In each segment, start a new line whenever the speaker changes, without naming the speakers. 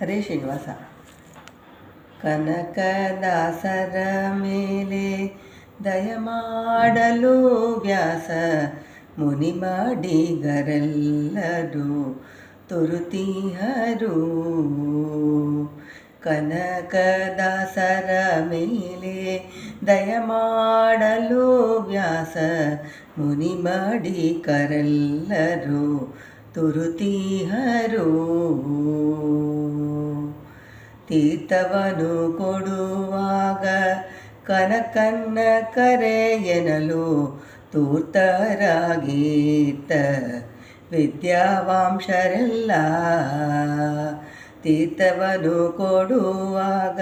ಹರೇ ಶ್ರೀನಿವಾಸ. ಕನಕದಾಸರ ಮೇಲೆ ದಯಮಾಡಲು ವ್ಯಾಸ ಮುನಿ ಮಾಡಿಗರೆಲ್ಲರೂ ತುರುತಿಹರು. ಕನಕದಾಸರ ಮೇಲೆ ದಯಮಾಡಲು ವ್ಯಾಸ ಮುನಿ ಮಾಡಿಗರೆಲ್ಲರೂ ತುರುತಿಹರು. ತೀರ್ಥವನ್ನು ಕೊಡುವಾಗ ಕನಕನ್ನ ಕರೆಯನಲು ತೂರ್ತರಾಗೀತ ವಿದ್ಯಾವಾಂಶರೆಲ್ಲ. ತೀರ್ಥವನ್ನು ಕೊಡುವಾಗ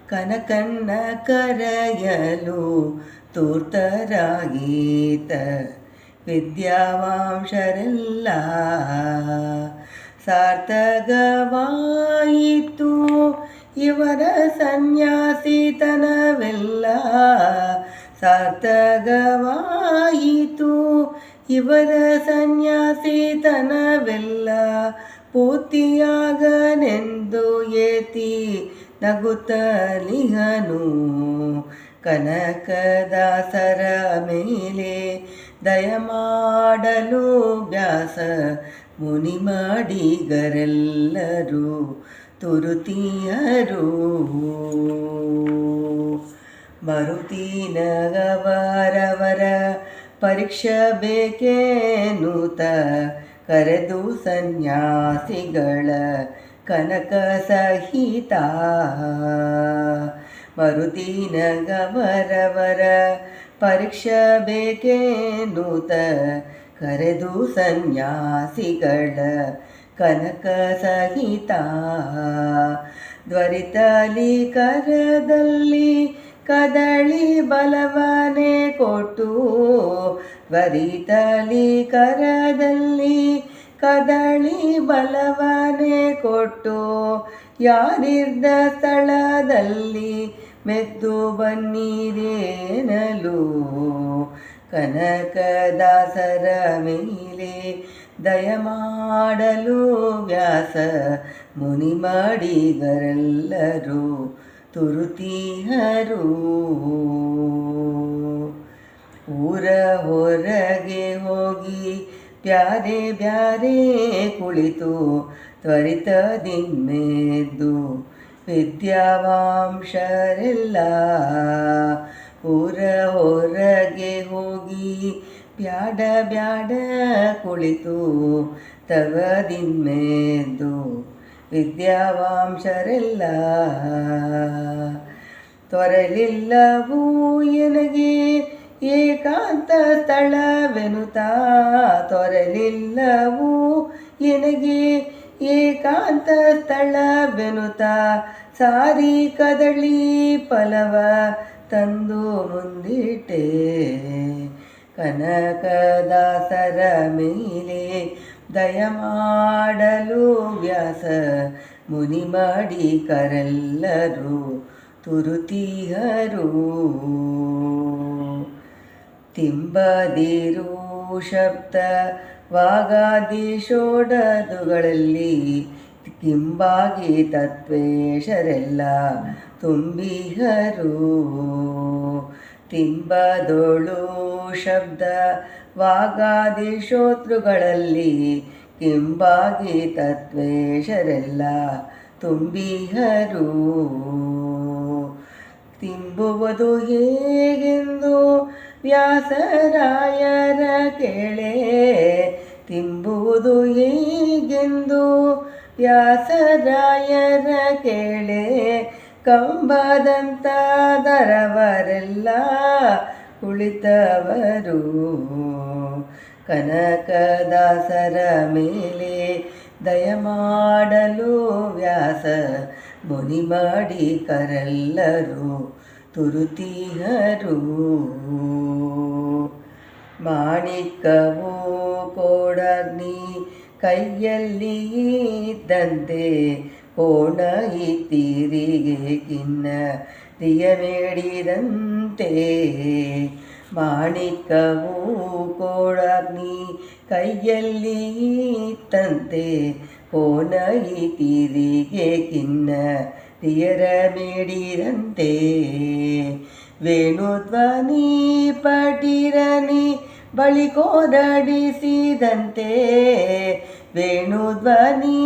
ಕನಕನ್ನ ಕರೆಯಲು ತೂರ್ತರಾಗೀತ ವಿದ್ಯಾವಾಂಶರೆಲ್ಲ. ಸಾರ್ಥಕವಾಯಿತು ಇವರ ಸನ್ಯಾಸಿತನವೆಲ್ಲ. ಸಾರ್ಥಕವಾಯಿತು ಇವರ ಸನ್ಯಾಸಿತನವೆಲ್ಲ. ಪೂರ್ತಿಯಾಗನೆಂದು ಏತಿ ನಗುತ್ತಲಿಹನು. ಕನಕದಾಸರ ಮೇಲೆ ದಯಮಾಡಲು ವ್ಯಾಸ ಮುನಿ ಮಾಡಿಗರೆಲ್ಲರೂ ತುರುತಿಯರು. ಮರುತಿನಗವರವರ ಪರೀಕ್ಷೆ ಬೇಕೇನುತ ಕರೆದು ಸನ್ಯಾಸಿಗಳ ಕನಕ ಸಹಿತ. ಮರುತಿನಗವರವರ ಪರೀಕ್ಷೆ ಬೇಕೇನುತ ಕರೆದು ಸನ್ಯಾಸಿಗಳ ಕನಕ ಸಹಿತ. ತ್ವರಿತಲಿ ಕರದಲ್ಲಿ ಕದಳಿ ಬಲವನೆ ಕೊಟ್ಟು. ತ್ವರಿತಲಿ ಕರದಲ್ಲಿ ಕದಳಿ ಬಲವನೆ ಕೊಟ್ಟು. ಯಾರಿದ್ದ ಸ್ಥಳದಲ್ಲಿ ಮೆದ್ದು ಬನ್ನಿರೇನಲು. ಕನಕದಾಸರ ಮೇಲೆ ದಯಮಾಡಲು ವ್ಯಾಸ ಮುನಿ ಮಾಡಿಗರೆಲ್ಲರೂ ತುರುತಿಹರು. ಊರ ಹೊರಗೆ ಹೋಗಿ ಬ್ಯಾರೆ ಬ್ಯಾರೆ ಕುಳಿತು ತ್ವರಿತದಿನ್ಮೆದ್ದು ವಿದ್ಯಾವಾಂಶರೆಲ್ಲ. ಊರ ಹೊರಗೆ ಹೋಗಿ ಬ್ಯಾಡ ಬ್ಯಾಡ ಕುಳಿತು ತವದಿನ್ಮೆದ್ದು ವಿದ್ಯಾವಾಂಶರೆಲ್ಲ. ತೊರಲಿಲ್ಲವೂ ಎನಗೆ ಏಕಾಂತ ಸ್ಥಳವೆನುತಾ. ತೊರಲಿಲ್ಲವೂ ಎನಗೆ ಏಕಾಂತ ಸ್ಥಳವೆನುತಾ. ಸಾರಿ ಕದಳಿ ಫಲವ ತಂದು ಮುಂದಿಟ್ಟೆ. ಕನಕದಾಸರ ಮೇಲೆ ದಯಮಾಡಲು ವ್ಯಾಸ ಮುನಿ ಮಾಡಿಗರೆಲ್ಲರೂ ತುರುತಿಹರು. ತಿಂಬದಿರು ಶಬ್ದ ವಾಗಾದಿಷೋಡದುಗಳಲ್ಲಿ ಕಿಂಬಾಗಿ ತತ್ವೇಶರೆಲ್ಲ ತುಂಬಿಹರು. ತಿಂಬದೊಳು ಶಬ್ದ ವಾಗಾದಿಶೋತೃಗಳಲ್ಲಿ ಕಿಂಬಾಗಿ ತತ್ವೇಶರೆಲ್ಲ ತುಂಬಿಹರು. ತಿಂಬುವುದು ಹೇಗೆಂದು ವ್ಯಾಸರಾಯರ ಕೇಳೆ. ತಿಂಬುವುದು ಹೇಗೆಂದು ವ್ಯಾಸರಾಯರ ಕೇಳೆ. ಕಂಬದಂತ ದರವರೆಲ್ಲ ಕುಳಿತವರು. ಕನಕದಾಸರ ಮೇಲೆ ದಯಮಾಡಲು ವ್ಯಾಸ ಮುನಿ ಮಾಡಿಗರೆಲ್ಲರೂ ತುರುತಿಹರು. ಮಾಣಿಕವು ಕೋಡಗ್ನಿ ಕೈಯಲ್ಲಿ ಇದ್ದಂತೆ ಕೋಣ ಇತ್ತಿರಿಗೆ ಕಿನ್ನರಿಯ ಮೇಡಿದಂತೆ. ಮಾಣಿಕವು ಕೋಡಗ್ನಿ ಕೈಯಲ್ಲಿ ಇತ್ತಂತೆ ಕೋನೈತಿರಿಗೆ ಕಿನ್ನರಿಯರ ಮಿಡಿದಂತೆ ವೇಣುಧ್ವನಿ ಪಟಿರನಿ ಬಳಿ ಕೋರಡಿಸಿದಂತೆ ವೇಣುಧ್ವನಿ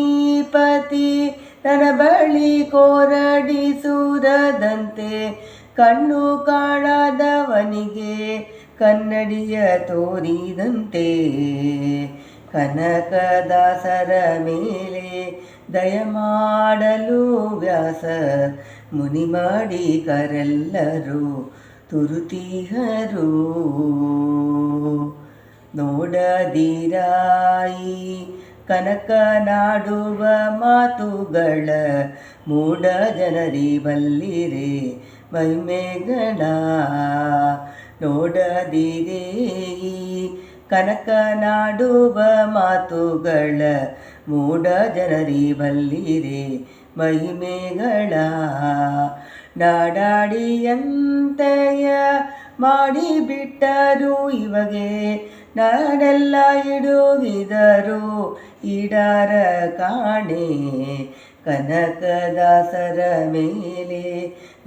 ಪತಿ ನನ್ನ ಬಳಿ ಕೋರಡಿಸುರದಂತೆ ಕಣ್ಣು ಕಾಣದವನಿಗೆ ಕನ್ನಡಿಯ ತೋರಿದಂತೆ ಕನಕದಾಸರ ಮೇಲೆ ದಯ ಮಾಡಲು ವ್ಯಾಸ ಮುನಿ ಮಾಡಿ ಕರೆಲ್ಲರೂ ತುರುತಿಹರು ನೋಡದಿರಾಯಿ ಕನಕನಾಡುವ ಮಾತುಗಳ ಮೂಢ ಜನರಿ ಬಲ್ಲಿರೆ ಮಹಿಮೆಗಳ ನೋಡದಿರೇ ಕನಕನಾಡುವ ಮಾತುಗಳ ಮೂಢ ಜನರಿ ಬಲ್ಲಿರೆ ಮಹಿಮೆಗಳ ನಾಡಾಡಿಯಂತೆಯ ಮಾಡಿಬಿಟ್ಟರು ಇವಗೆ ನಾಡೆಲ್ಲ ಇಡುಗಿದರು ಈಡಾರ ಕಾಣೆ ಕನಕದಾಸರ ಮೇಲೆ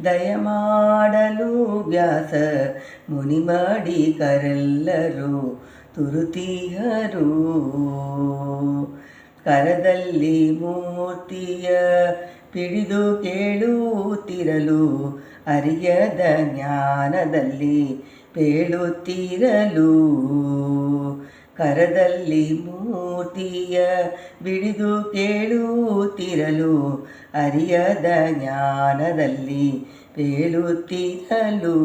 ದಯ ಮಾಡಲು ವ್ಯಾಸ ಮುನಿ ಮಾಡಿ ಕರೆಲ್ಲರೂ ತುರುತಿಹರು ಕರದಲ್ಲಿ ಮೂರ್ತಿಯ ಪಿಡಿದು ಕೇಳುತ್ತಿರಲು ಅರಿಯದ ಜ್ಞಾನದಲ್ಲಿ ಪೇಳುತ್ತಿರಲು ಕರದಲ್ಲಿ ಮೂರ್ತಿಯ ಬಿಡಿದು ಕೇಳುತ್ತಿರಲು ಅರಿಯದ ಜ್ಞಾನದಲ್ಲಿ ಪೇಳುತ್ತಿರಲು